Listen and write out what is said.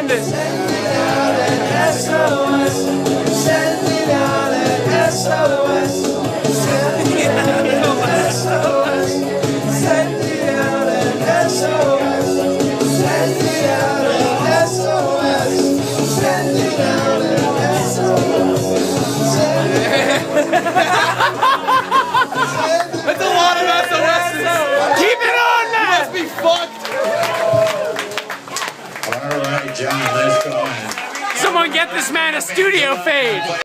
send it. Send it out an SOS. Send it out an SOS. Send it out an SOS. Send it out an SOS. Send it out an SOS. Send it That's a lot of SOSs. Keep it on, man. You must be fucked. All right, John, let's go on. Someone get this man a studio fade.